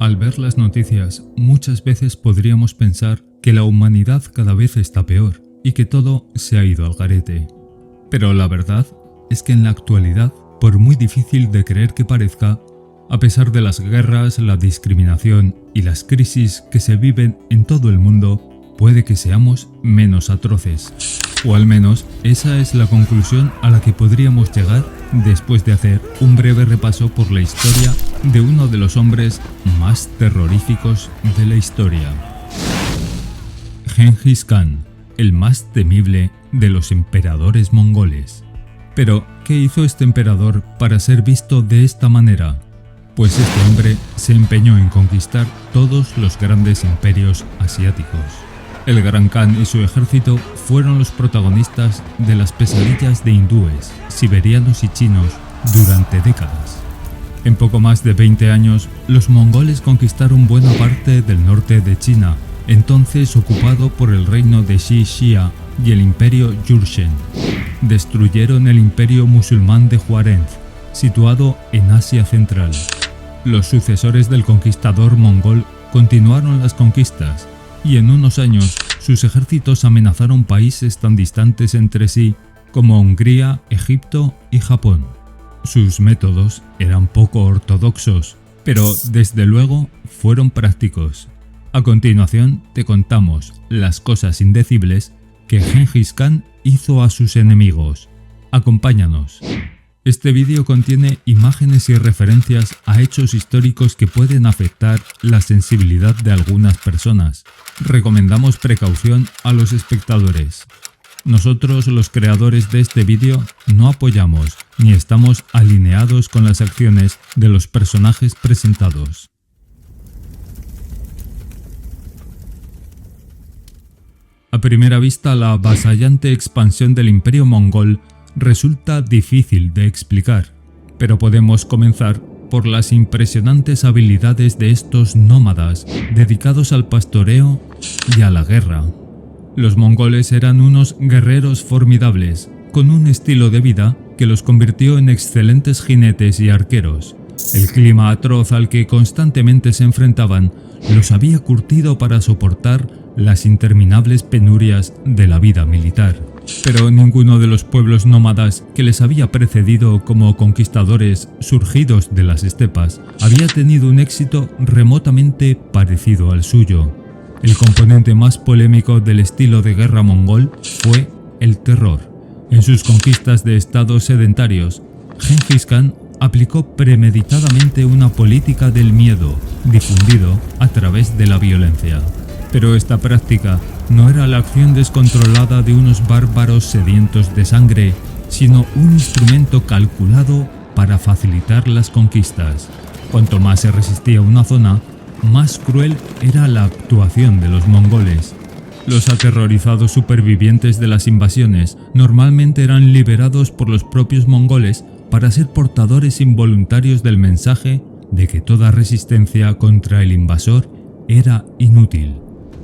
Al ver las noticias, muchas veces podríamos pensar que la humanidad cada vez está peor y que todo se ha ido al garete. Pero la verdad es que en la actualidad, por muy difícil de creer que parezca, a pesar de las guerras, la discriminación y las crisis que se viven en todo el mundo, puede que seamos menos atroces. O al menos esa es la conclusión a la que podríamos llegar después de hacer un breve repaso por la historia de uno de los hombres más terroríficos de la historia. Genghis Khan, el más temible de los emperadores mongoles. Pero, ¿qué hizo este emperador para ser visto de esta manera? Pues este hombre se empeñó en conquistar todos los grandes imperios asiáticos. El Gran Khan y su ejército fueron los protagonistas de las pesadillas de hindúes, siberianos y chinos durante décadas. En poco más de 20 años, los mongoles conquistaron buena parte del norte de China, entonces ocupado por el reino de Xia y el imperio Jurchen. Destruyeron el imperio musulmán de Huareng, situado en Asia Central. Los sucesores del conquistador mongol continuaron las conquistas, y en unos años sus ejércitos amenazaron países tan distantes entre sí como Hungría, Egipto y Japón. Sus métodos eran poco ortodoxos, pero desde luego fueron prácticos. A continuación te contamos las cosas indecibles que Genghis Khan hizo a sus enemigos. Acompáñanos. Este vídeo contiene imágenes y referencias a hechos históricos que pueden afectar la sensibilidad de algunas personas. Recomendamos precaución a los espectadores. Nosotros, los creadores de este vídeo, no apoyamos ni estamos alineados con las acciones de los personajes presentados. A primera vista, la avasallante expansión del imperio mongol resulta difícil de explicar, pero podemos comenzar por las impresionantes habilidades de estos nómadas dedicados al pastoreo y a la guerra. Los mongoles eran unos guerreros formidables, con un estilo de vida que los convirtió en excelentes jinetes y arqueros. El clima atroz al que constantemente se enfrentaban los había curtido para soportar las interminables penurias de la vida militar. Pero ninguno de los pueblos nómadas que les había precedido como conquistadores surgidos de las estepas había tenido un éxito remotamente parecido al suyo. El componente más polémico del estilo de guerra mongol fue el terror. En sus conquistas de estados sedentarios, Genghis Khan aplicó premeditadamente una política del miedo, difundido a través de la violencia. Pero esta práctica no era la acción descontrolada de unos bárbaros sedientos de sangre, sino un instrumento calculado para facilitar las conquistas. Cuanto más se resistía una zona, más cruel era la actuación de los mongoles. Los aterrorizados supervivientes de las invasiones normalmente eran liberados por los propios mongoles para ser portadores involuntarios del mensaje de que toda resistencia contra el invasor era inútil.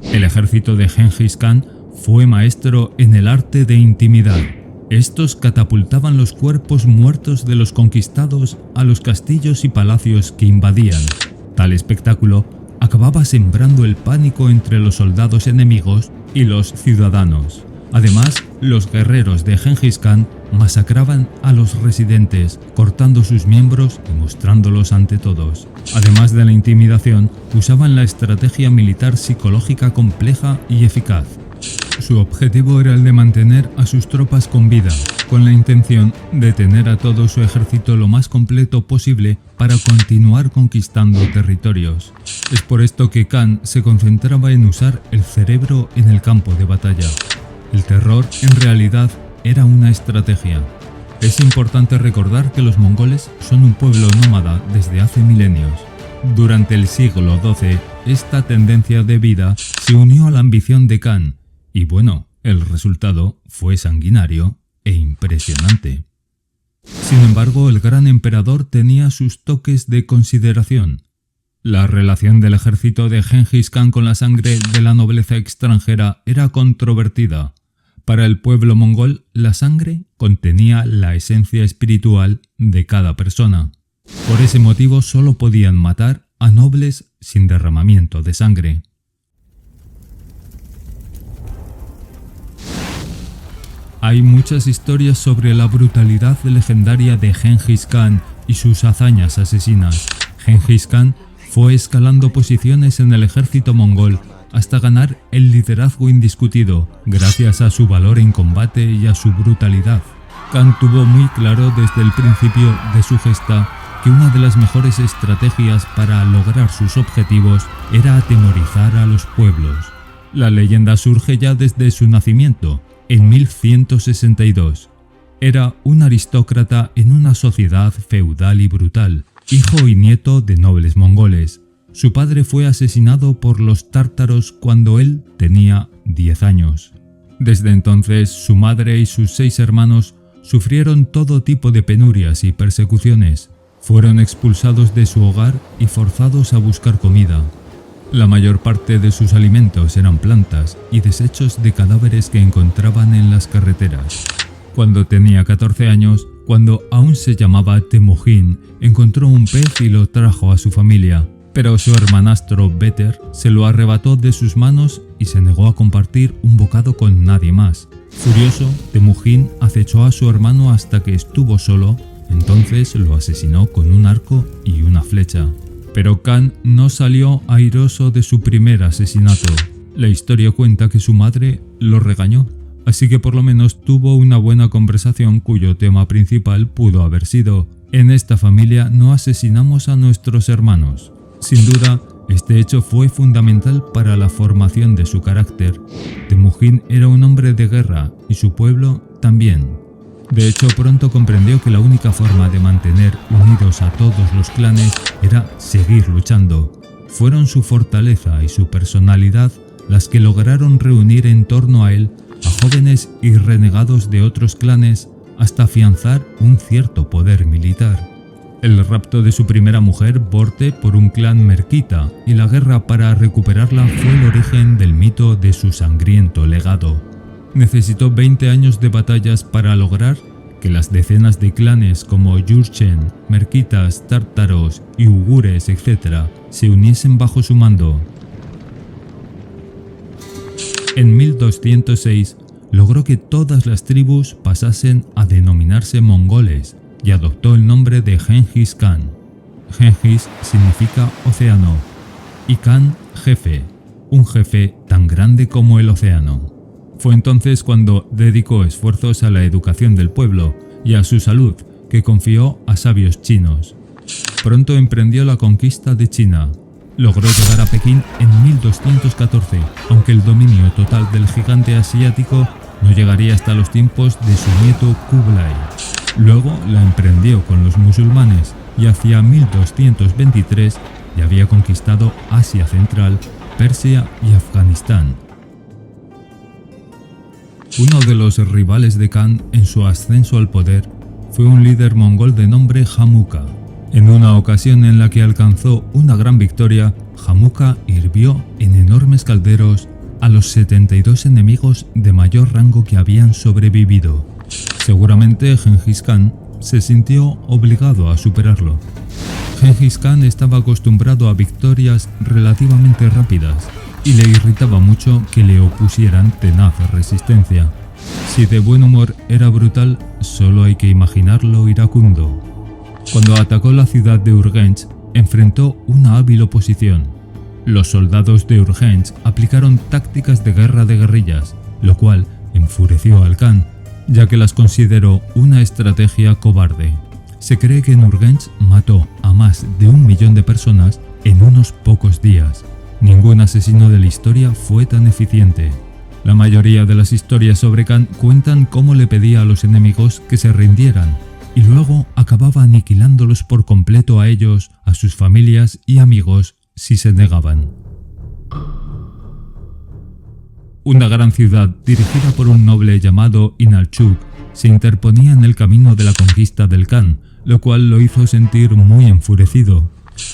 El ejército de Genghis Khan fue maestro en el arte de intimidar. Estos catapultaban los cuerpos muertos de los conquistados a los castillos y palacios que invadían. Tal espectáculo acababa sembrando el pánico entre los soldados enemigos y los ciudadanos. Además, los guerreros de Genghis Khan masacraban a los residentes, cortando sus miembros y mostrándolos ante todos. Además de la intimidación, usaban la estrategia militar psicológica compleja y eficaz. Su objetivo era el de mantener a sus tropas con vida, con la intención de tener a todo su ejército lo más completo posible para continuar conquistando territorios. Es por esto que Khan se concentraba en usar el cerebro en el campo de batalla. El terror, en realidad, era una estrategia. Es importante recordar que los mongoles son un pueblo nómada desde hace milenios. Durante el siglo XII, esta tendencia de vida se unió a la ambición de Khan, y bueno, el resultado fue sanguinario e impresionante. Sin embargo, el gran emperador tenía sus toques de consideración. La relación del ejército de Gengis Khan con la sangre de la nobleza extranjera era controvertida. Para el pueblo mongol, la sangre contenía la esencia espiritual de cada persona. Por ese motivo solo podían matar a nobles sin derramamiento de sangre. Hay muchas historias sobre la brutalidad legendaria de Gengis Khan y sus hazañas asesinas. Gengis Khan fue escalando posiciones en el ejército mongol hasta ganar el liderazgo indiscutido gracias a su valor en combate y a su brutalidad. Khan tuvo muy claro desde el principio de su gesta que una de las mejores estrategias para lograr sus objetivos era atemorizar a los pueblos. La leyenda surge ya desde su nacimiento, en 1162. Era un aristócrata en una sociedad feudal y brutal, hijo y nieto de nobles mongoles. Su padre fue asesinado por los tártaros cuando él tenía 10 años. Desde entonces, su madre y sus 6 hermanos sufrieron todo tipo de penurias y persecuciones. Fueron expulsados de su hogar y forzados a buscar comida. La mayor parte de sus alimentos eran plantas y desechos de cadáveres que encontraban en las carreteras. Cuando tenía 14 años, cuando aún se llamaba Temujin, encontró un pez y lo trajo a su familia, pero su hermanastro Beter se lo arrebató de sus manos y se negó a compartir un bocado con nadie más. Furioso, Temujin acechó a su hermano hasta que estuvo solo, entonces lo asesinó con un arco y una flecha. Pero Khan no salió airoso de su primer asesinato. La historia cuenta que su madre lo regañó, así que por lo menos tuvo una buena conversación cuyo tema principal pudo haber sido: en esta familia no asesinamos a nuestros hermanos. Sin duda, este hecho fue fundamental para la formación de su carácter. Temujin era un hombre de guerra y su pueblo también. De hecho, pronto comprendió que la única forma de mantener unidos a todos los clanes era seguir luchando. Fueron su fortaleza y su personalidad las que lograron reunir en torno a él a jóvenes y renegados de otros clanes hasta afianzar un cierto poder militar. El rapto de su primera mujer, Borte, por un clan merquita y la guerra para recuperarla fue el origen del mito de su sangriento legado. Necesitó 20 años de batallas para lograr que las decenas de clanes como Jurchen, merquitas, tártaros y ugures, etc., se uniesen bajo su mando. En 1206 logró que todas las tribus pasasen a denominarse mongoles y adoptó el nombre de Gengis Khan. Gengis significa océano y Khan jefe, un jefe tan grande como el océano. Fue entonces cuando dedicó esfuerzos a la educación del pueblo y a su salud, que confió a sabios chinos. Pronto emprendió la conquista de China. Logró llegar a Pekín en 1214, aunque el dominio total del gigante asiático no llegaría hasta los tiempos de su nieto Kublai. Luego la emprendió con los musulmanes y hacia 1223 ya había conquistado Asia Central, Persia y Afganistán. Uno de los rivales de Khan en su ascenso al poder fue un líder mongol de nombre Jamuka. En una ocasión en la que alcanzó una gran victoria, Jamuka hirvió en enormes calderos a los 72 enemigos de mayor rango que habían sobrevivido. Seguramente Gengis Khan se sintió obligado a superarlo. Gengis Khan estaba acostumbrado a victorias relativamente rápidas y le irritaba mucho que le opusieran tenaz resistencia. Si de buen humor era brutal, solo hay que imaginarlo iracundo. Cuando atacó la ciudad de Urgench, enfrentó una hábil oposición. Los soldados de Urgench aplicaron tácticas de guerra de guerrillas, lo cual enfureció al Khan, ya que las consideró una estrategia cobarde. Se cree que en Urgench mató a más de 1 millón de personas en unos pocos días. Ningún asesino de la historia fue tan eficiente. La mayoría de las historias sobre Khan cuentan cómo le pedía a los enemigos que se rindieran y luego acababa aniquilándolos por completo a ellos, a sus familias y amigos si se negaban. Una gran ciudad dirigida por un noble llamado Inalchuk se interponía en el camino de la conquista del Khan, lo cual lo hizo sentir muy enfurecido.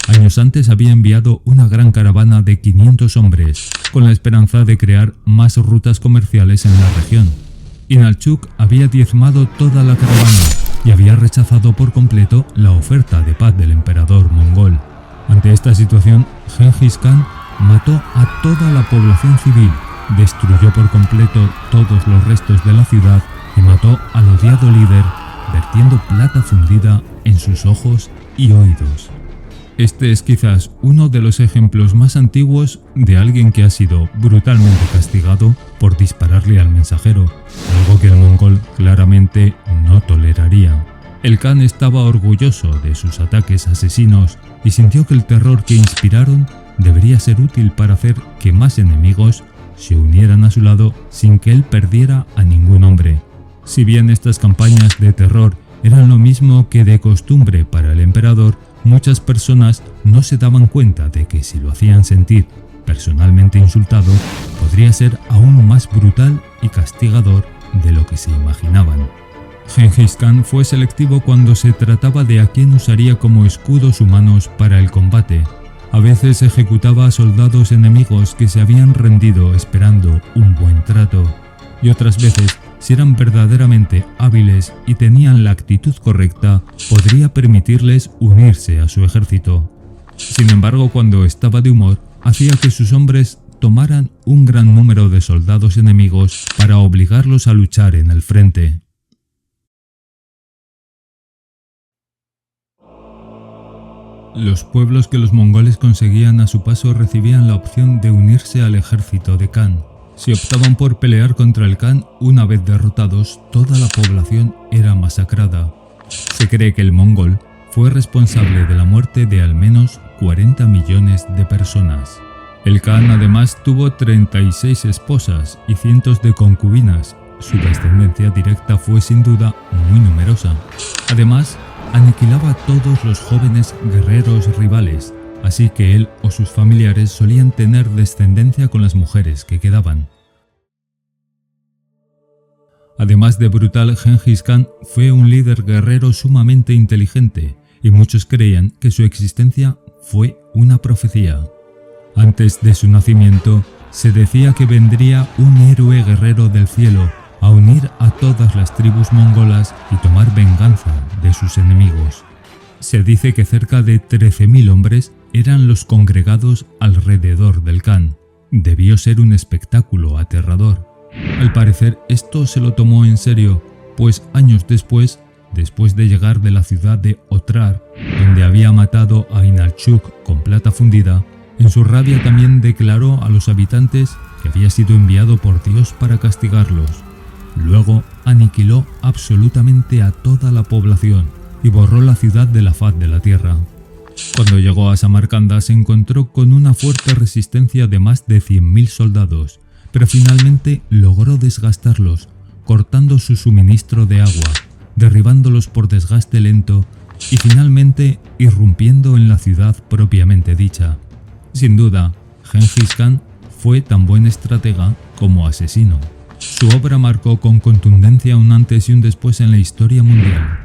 Años antes había enviado una gran caravana de 500 hombres, con la esperanza de crear más rutas comerciales en la región. Inalchuq había diezmado toda la caravana y había rechazado por completo la oferta de paz del emperador mongol. Ante esta situación, Genghis Khan mató a toda la población civil, destruyó por completo todos los restos de la ciudad y mató al odiado líder, vertiendo plata fundida en sus ojos y oídos. Este es quizás uno de los ejemplos más antiguos de alguien que ha sido brutalmente castigado por dispararle al mensajero, algo que el mongol claramente no toleraría. El Khan estaba orgulloso de sus ataques asesinos y sintió que el terror que inspiraron debería ser útil para hacer que más enemigos se unieran a su lado sin que él perdiera a ningún hombre. Si bien estas campañas de terror eran lo mismo que de costumbre para el emperador, muchas personas no se daban cuenta de que si lo hacían sentir personalmente insultado, podría ser aún más brutal y castigador de lo que se imaginaban. Genghis Khan fue selectivo cuando se trataba de a quién usaría como escudos humanos para el combate. A veces ejecutaba a soldados enemigos que se habían rendido esperando un buen trato, y otras veces, si eran verdaderamente hábiles y tenían la actitud correcta, podría permitirles unirse a su ejército. Sin embargo, cuando estaba de humor, hacía que sus hombres tomaran un gran número de soldados enemigos para obligarlos a luchar en el frente. Los pueblos que los mongoles conseguían a su paso recibían la opción de unirse al ejército de Khan. Si optaban por pelear contra el Khan, una vez derrotados, toda la población era masacrada. Se cree que el mongol fue responsable de la muerte de al menos 40 millones de personas. El Khan además tuvo 36 esposas y cientos de concubinas. Su descendencia directa fue sin duda muy numerosa. Además, aniquilaba a todos los jóvenes guerreros rivales, así que él o sus familiares solían tener descendencia con las mujeres que quedaban. Además de brutal, Genghis Khan fue un líder guerrero sumamente inteligente, y muchos creían que su existencia fue una profecía. Antes de su nacimiento, se decía que vendría un héroe guerrero del cielo a unir a todas las tribus mongolas y tomar venganza de sus enemigos. Se dice que cerca de 13.000 hombres eran los congregados alrededor del Khan. Debió ser un espectáculo aterrador. Al parecer esto se lo tomó en serio, pues años después de llegar de la ciudad de Otrar, donde había matado a Inalchuq con plata fundida, en su rabia también declaró a los habitantes que había sido enviado por Dios para castigarlos. Luego aniquiló absolutamente a toda la población y borró la ciudad de la faz de la tierra. Cuando llegó a Samarcanda se encontró con una fuerte resistencia de más de 100.000 soldados, pero finalmente logró desgastarlos, cortando su suministro de agua, derribándolos por desgaste lento y finalmente irrumpiendo en la ciudad propiamente dicha. Sin duda, Genghis Khan fue tan buen estratega como asesino. Su obra marcó con contundencia un antes y un después en la historia mundial.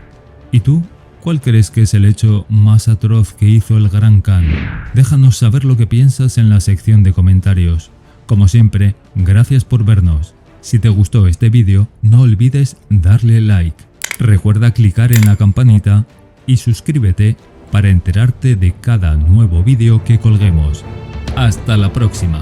¿Y tú? ¿Cuál crees que es el hecho más atroz que hizo el Gran Khan? Déjanos saber lo que piensas en la sección de comentarios. Como siempre, gracias por vernos. Si te gustó este vídeo, no olvides darle like. Recuerda clicar en la campanita y suscríbete para enterarte de cada nuevo vídeo que colguemos. ¡Hasta la próxima!